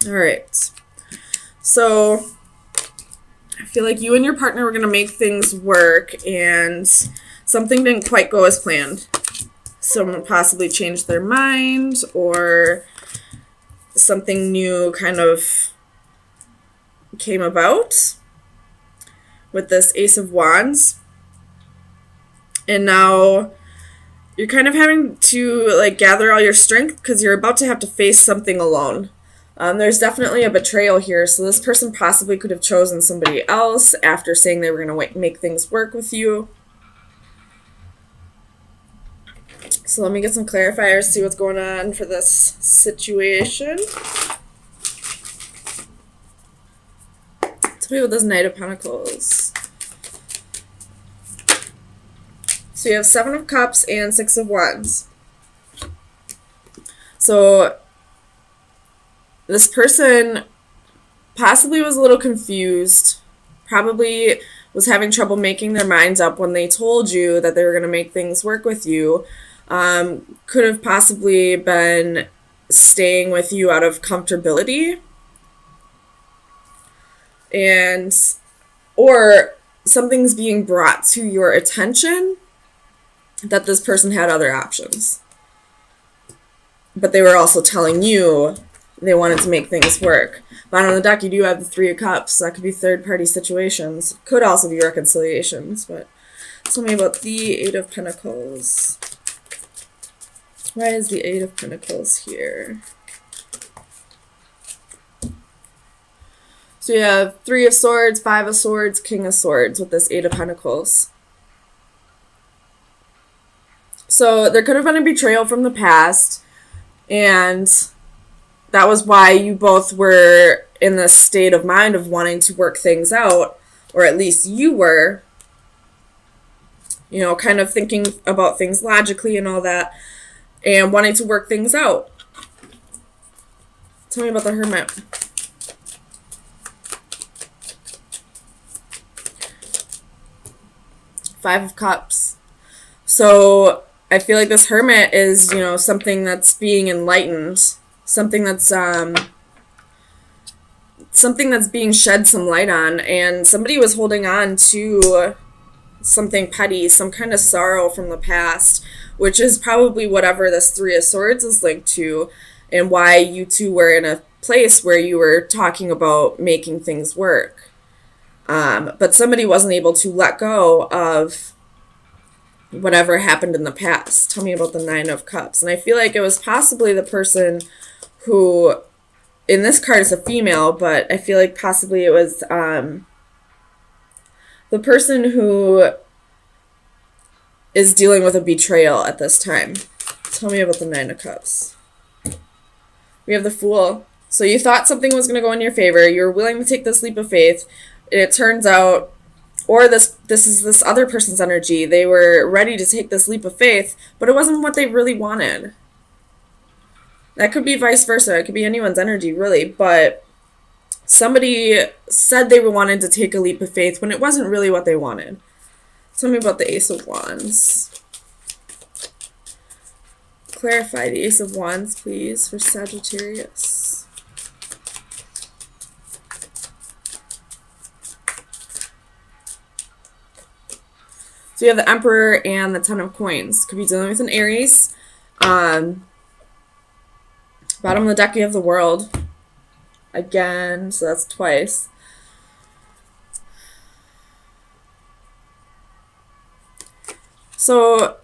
All right. So I feel like you and your partner were going to make things work, and something didn't quite go as planned. Someone possibly changed their mind, or something new kind of came about with this Ace of Wands. And now you're kind of having to like gather all your strength because you're about to have to face something alone. There's definitely a betrayal here, so this person possibly could have chosen somebody else after saying they were going to make things work with you. So let me get some clarifiers, see what's going on for this situation. Tell me about this Knight of Pentacles. So you have 7 of Cups and 6 of Wands. So this person possibly was a little confused, probably was having trouble making their minds up when they told you that they were going to make things work with you. Could have possibly been staying with you out of comfortability, and or something's being brought to your attention that this person had other options, but they were also telling you they wanted to make things work. But on the deck, you do have the 3 of Cups. So that could be third-party situations. Could also be reconciliations. But tell me about the 8 of Pentacles. Why is the 8 of Pentacles here? So you have 3 of Swords, 5 of Swords, King of Swords with this 8 of Pentacles. So there could have been a betrayal from the past, and that was why you both were in this state of mind of wanting to work things out, or at least you were, kind of thinking about things logically and all that, and wanting to work things out. Tell me about the Hermit. Five of Cups. So I feel like this Hermit is, something that's being enlightened, something that's being shed some light on, and somebody was holding on to something petty, some kind of sorrow from the past, which is probably whatever this 3 of Swords is linked to, and why you two were in a place where you were talking about making things work. But somebody wasn't able to let go of whatever happened in the past. Tell me about the 9 of Cups. And I feel like it was possibly the person who, in this card is a female, but I feel like possibly it was the person who is dealing with a betrayal at this time. Tell me about the 9 of Cups. We have the Fool. So you thought something was going to go in your favor. You were willing to take this leap of faith. And it turns out, or this is this other person's energy. They were ready to take this leap of faith, but it wasn't what they really wanted. That could be vice versa. It could be anyone's energy, really. But somebody said they wanted to take a leap of faith when it wasn't really what they wanted. Tell me about the Ace of Wands. Clarify the Ace of Wands, please, for Sagittarius. So you have the Emperor and the 10 of Coins. Could be dealing with an Aries. Bottom of the deck, you have the World. Again, so that's twice. So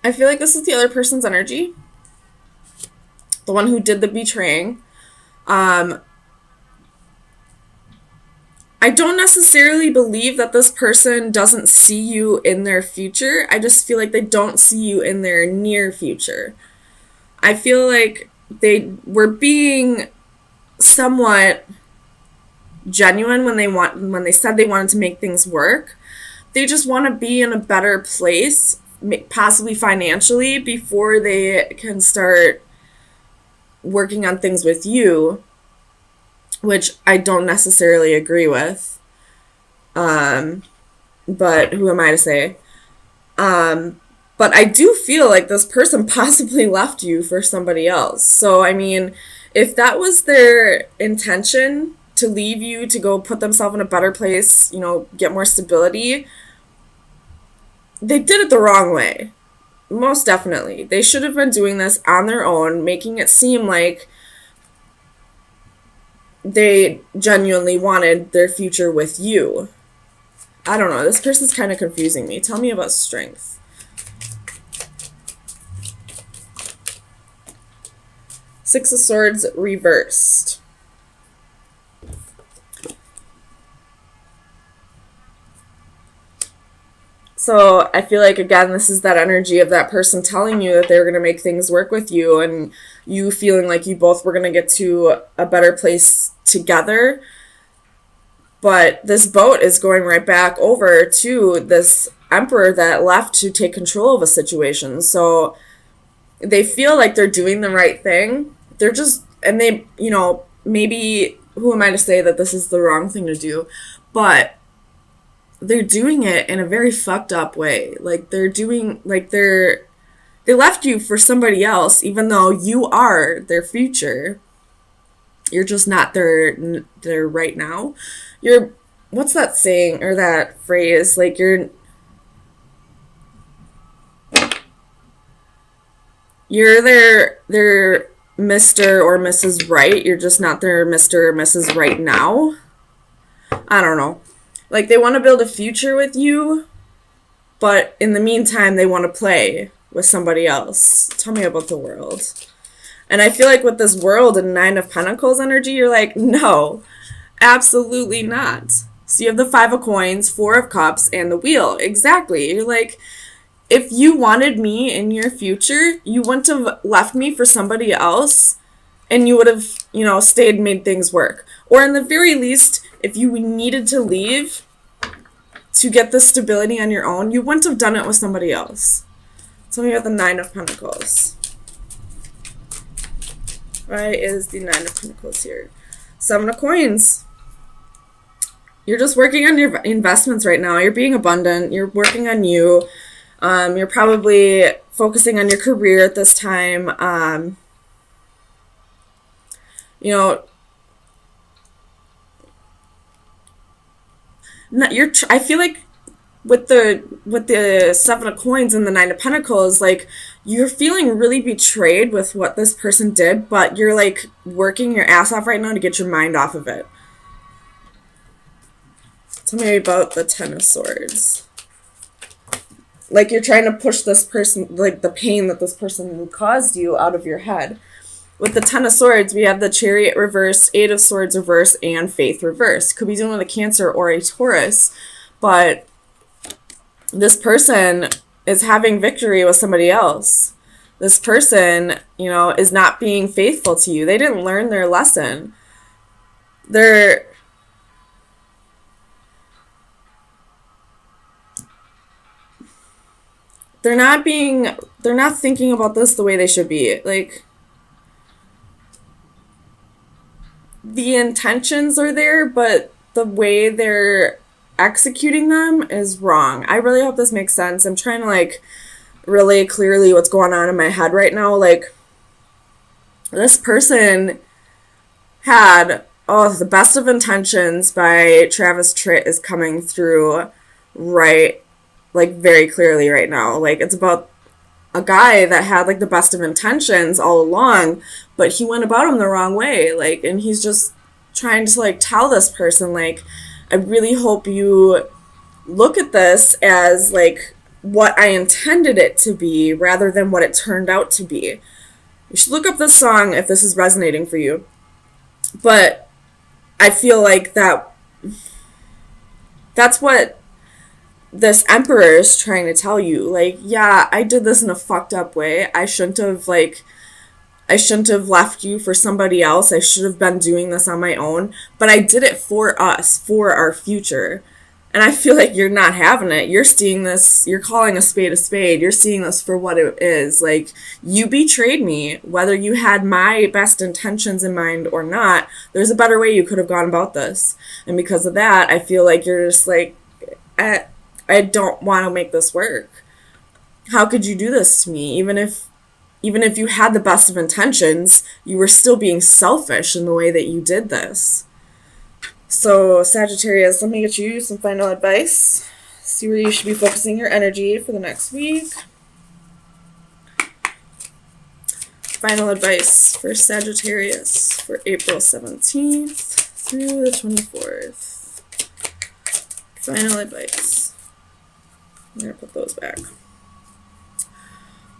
I feel like this is the other person's energy. The one who did the betraying. I don't necessarily believe that this person doesn't see you in their future. I just feel like they don't see you in their near future. I feel like they were being somewhat genuine when they said they wanted to make things work. They just want to be in a better place, possibly financially, before they can start working on things with you, which I don't necessarily agree with. But who am I to say? But I do feel like this person possibly left you for somebody else. So, I mean, If that was their intention, to leave you to go put themselves in a better place, get more stability, they did it the wrong way. Most definitely. They should have been doing this on their own, making it seem like they genuinely wanted their future with you. I don't know. This person's kind of confusing me. Tell me about strength. Six of Swords reversed. So I feel like, again, this is that energy of that person telling you that they were going to make things work with you, and you feeling like you both were going to get to a better place together. But this boat is going right back over to this emperor that left to take control of a situation. So they feel like they're doing the right thing. They're just, and they, maybe, who am I to say that this is the wrong thing to do? But they're doing it in a very fucked up way. Like, they left you for somebody else, even though you are their future. You're just not their right now. What's that saying or that phrase? Like, you're their Mr. or Mrs. Right. You're just not their Mr. or Mrs. Right now. I don't know. Like, they want to build a future with you, but in the meantime, they want to play with somebody else. Tell me about the World. And I feel like with this World and Nine of Pentacles energy, you're like, no, absolutely not. So you have the Five of Coins, Four of Cups, and the Wheel. Exactly. You're like, if you wanted me in your future, you wouldn't have left me for somebody else, and you would have, stayed and made things work. Or in the very least, if you needed to leave to get the stability on your own, you wouldn't have done it with somebody else. Tell me about the Nine of Pentacles. Why is the Nine of Pentacles here? Seven of Coins. You're just working on your investments right now. You're being abundant. You're working on you. You're probably focusing on your career at this time. I feel like with the Seven of Coins and the Nine of Pentacles, like, you're feeling really betrayed with what this person did, but you're like working your ass off right now to get your mind off of it. Tell me about the Ten of Swords. Like, you're trying to push this person, like, the pain that this person caused you out of your head. With the Ten of Swords, we have the Chariot reverse, Eight of Swords reverse, and Faith reverse. Could be dealing with a Cancer or a Taurus, but this person is having victory with somebody else. This person, is not being faithful to you. They didn't learn their lesson. They're not thinking about this the way they should be. Like, the intentions are there, but the way they're executing them is wrong. I really hope this makes sense. I'm trying to, like, relay clearly what's going on in my head right now. Like, this person had, The Best of Intentions by Travis Tritt is coming through right, like, very clearly right now. Like, it's about a guy that had, like, the best of intentions all along, but he went about him the wrong way. Like, and he's just trying to, like, tell this person, like, I really hope you look at this as, like, what I intended it to be rather than what it turned out to be. You should look up this song if this is resonating for you. But I feel like that's what this Emperor is trying to tell you. Like, yeah, I did this in a fucked up way. I shouldn't have left you for somebody else. I should have been doing this on my own. But I did it for us, for our future. And I feel like you're not having it. You're seeing this, you're calling a spade a spade. You're seeing this for what it is. Like, you betrayed me. Whether you had my best intentions in mind or not, there's a better way you could have gone about this. And because of that, I feel like you're just like, I don't want to make this work. How could you do this to me? Even if even if you had the best of intentions, you were still being selfish in the way that you did this. So Sagittarius, let me get you some final advice. See where you should be focusing your energy for the next week. Final advice for Sagittarius for April 17th through the 24th. Final advice. I'm going to put those back.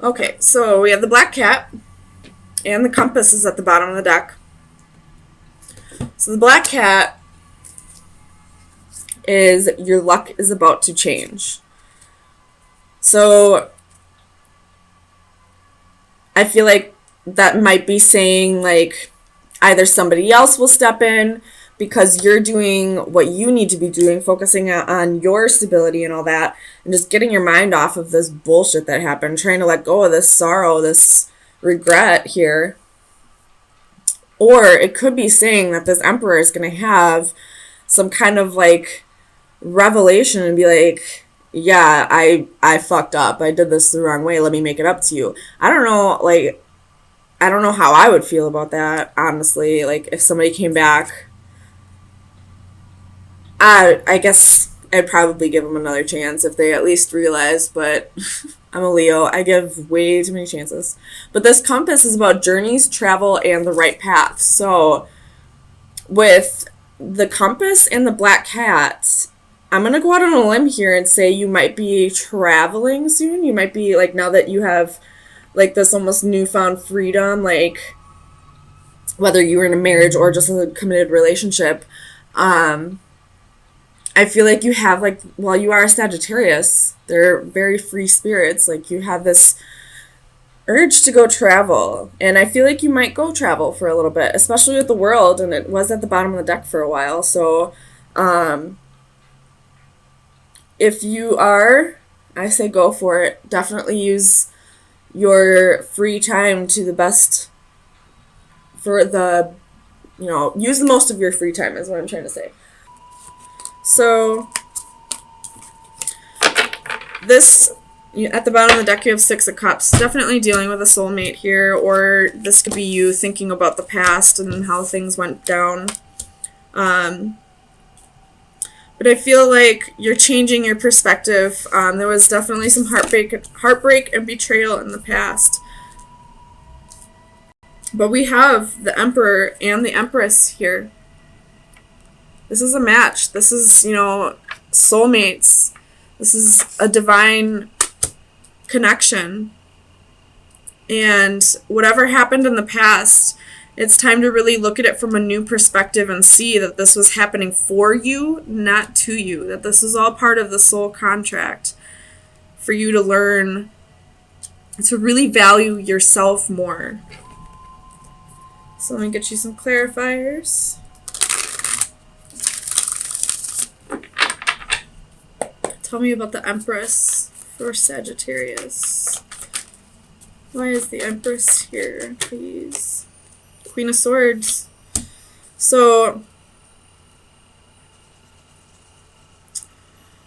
Okay, so we have the black cat, and the compass is at the bottom of the deck. So the black cat is your luck is about to change. So I feel like that might be saying like either somebody else will step in because you're doing what you need to be doing, focusing on your stability and all that, and just getting your mind off of this bullshit that happened, trying to let go of this sorrow, this regret here. Or it could be saying that this emperor is going to have some kind of like revelation and be like, yeah, I fucked up. I did this the wrong way. Let me make it up to you. I don't know how I would feel about that, honestly. Like, if somebody came back, I guess I'd probably give them another chance if they at least realized, but I'm a Leo. I give way too many chances. But this compass is about journeys, travel, and the right path. So, with the compass and the black cat, I'm going to go out on a limb here and say you might be traveling soon. You might be, like, now that you have, like, this almost newfound freedom, like, whether you were in a marriage or just a committed relationship, I feel like you have, like, while you are a Sagittarius, they're very free spirits. Like, you have this urge to go travel. And I feel like you might go travel for a little bit, especially with the world. And it was at the bottom of the deck for a while. So, if you are, I say go for it. Definitely use your free time to the best for the, use the most of your free time is what I'm trying to say. So, this, at the bottom of the deck, you have Six of Cups. Definitely dealing with a soulmate here, or this could be you thinking about the past and how things went down. But I feel like you're changing your perspective. There was definitely some heartbreak and betrayal in the past. But we have the Emperor and the Empress here. This is a match. This is, soulmates. This is a divine connection. And whatever happened in the past, it's time to really look at it from a new perspective and see that this was happening for you, not to you. That this is all part of the soul contract for you to learn to really value yourself more. So let me get you some clarifiers. Tell me about the Empress for Sagittarius. Why is the Empress here, please? Queen of Swords. So,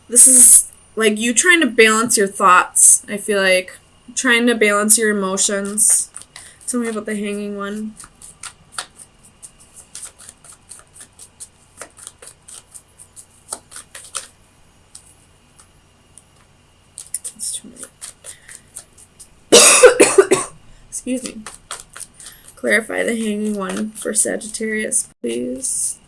this is like you trying to balance your thoughts, I feel like. Trying to balance your emotions. Tell me about the Hanging one. That's too many. Excuse me. Clarify the Hanging one for Sagittarius, please.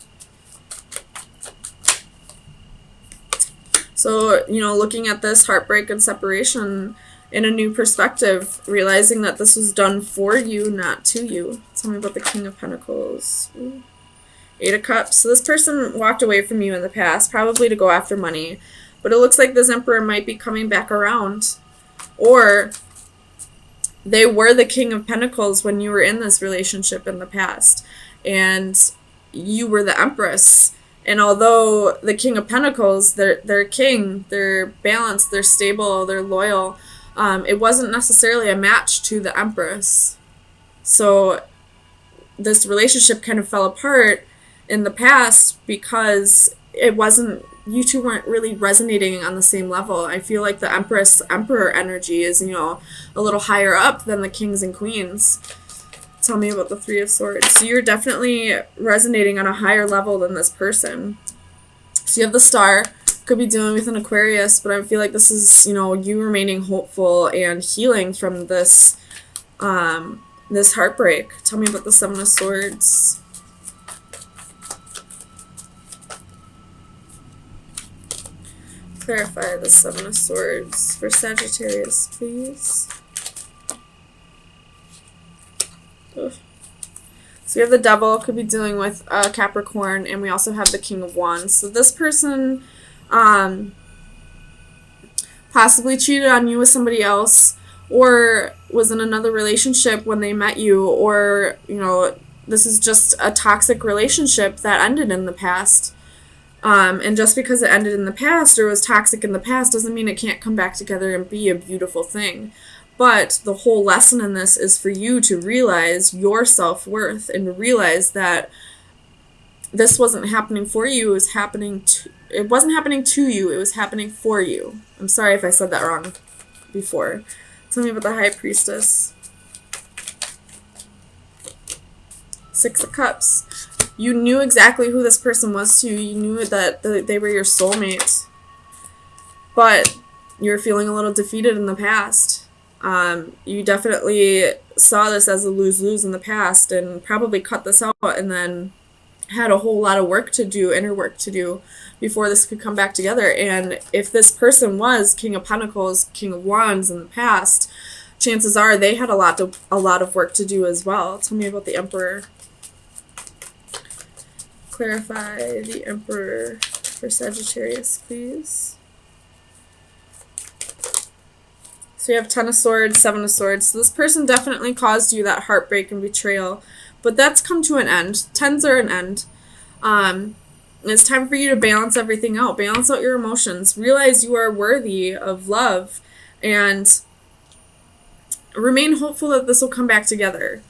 So, looking at this heartbreak and separation in a new perspective, realizing that this was done for you, not to you. Tell me about the King of Pentacles. Ooh. Eight of Cups. So this person walked away from you in the past, probably to go after money. But it looks like this Emperor might be coming back around. Or they were the King of Pentacles when you were in this relationship in the past. And you were the Empress. And although the King of Pentacles, they're king, they're balanced, they're stable, they're loyal, it wasn't necessarily a match to the Empress. So this relationship kind of fell apart in the past because it wasn't, you two weren't really resonating on the same level. I feel like the Emperor energy is, a little higher up than the Kings and Queens. Tell me about the Three of Swords. So you're definitely resonating on a higher level than this person. So you have the Star. Could be dealing with an Aquarius, but I feel like this is, you remaining hopeful and healing from this this heartbreak. Tell me about the Seven of Swords. Clarify the Seven of Swords for Sagittarius, please. Ugh. So we have the Devil, could be dealing with Capricorn, and we also have the King of Wands. So this person possibly cheated on you with somebody else, or was in another relationship when they met you, or, this is just a toxic relationship that ended in the past. And just because it ended in the past or was toxic in the past doesn't mean it can't come back together and be a beautiful thing. But the whole lesson in this is for you to realize your self-worth and realize that this wasn't happening for you, it was happening it wasn't happening to you, it was happening for you. I'm sorry if I said that wrong before. Tell me about the High Priestess. Six of Cups. You knew exactly who this person was to you. You knew that they were your soulmate. But you're feeling a little defeated in the past. You definitely saw this as a lose-lose in the past and probably cut this out and then had a whole lot of work to do, inner work to do, before this could come back together. And if this person was King of Pentacles, King of Wands in the past, chances are they had a lot of work to do as well. Tell me about the Emperor. Clarify the Emperor for Sagittarius, please. So you have Ten of Swords, Seven of Swords. So this person definitely caused you that heartbreak and betrayal, but that's come to an end. Tens are an end. It's time for you to balance everything out. Balance out your emotions. Realize you are worthy of love, and remain hopeful that this will come back together.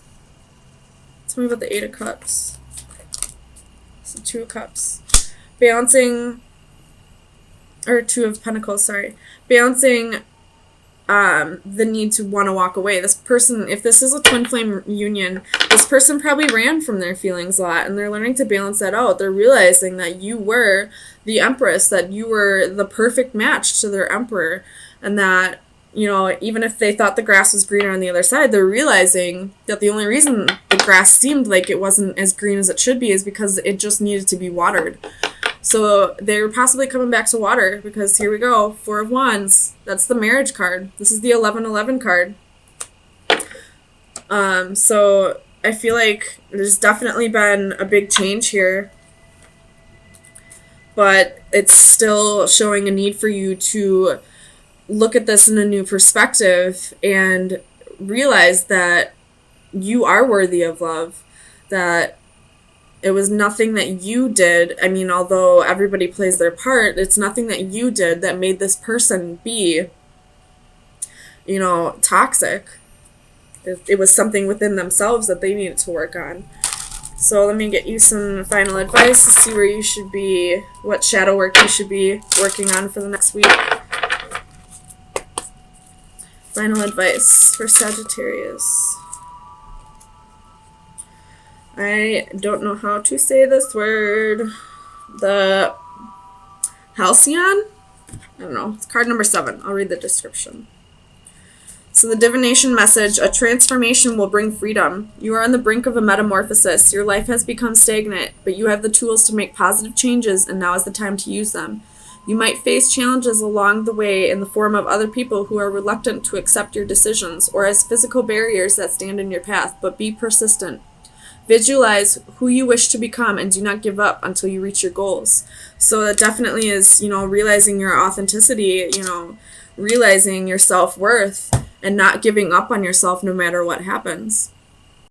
Tell me about the Eight of Cups. So Two of Cups. Balancing, or Two of Pentacles, sorry. Balancing the need to want to walk away. This person, if this is a twin flame union, this person probably ran from their feelings a lot, and they're learning to balance that out. They're realizing that you were the Empress, that you were the perfect match to their Emperor, and that, even if they thought the grass was greener on the other side, they're realizing that the only reason the grass seemed like it wasn't as green as it should be is because it just needed to be watered. So they're possibly coming back to water, because here we go, Four of Wands. That's the marriage card. This is the 11-11 card. So I feel like there's definitely been a big change here, but it's still showing a need for you to look at this in a new perspective and realize that you are worthy of love, that it was nothing that you did. I mean, although everybody plays their part, it's nothing that you did that made this person be, toxic. It was something within themselves that they needed to work on. So let me get you some final advice to see where you should be, what shadow work you should be working on for the next week. Final advice for Sagittarius. I don't know how to say this word. The Halcyon? I don't know. It's card number 7. I'll read the description. So the divination message: a transformation will bring freedom. You are on the brink of a metamorphosis. Your life has become stagnant, but you have the tools to make positive changes, and now is the time to use them. You might face challenges along the way in the form of other people who are reluctant to accept your decisions, or as physical barriers that stand in your path, but be persistent. Visualize who you wish to become and do not give up until you reach your goals. So that definitely is, realizing your authenticity, realizing your self-worth and not giving up on yourself no matter what happens.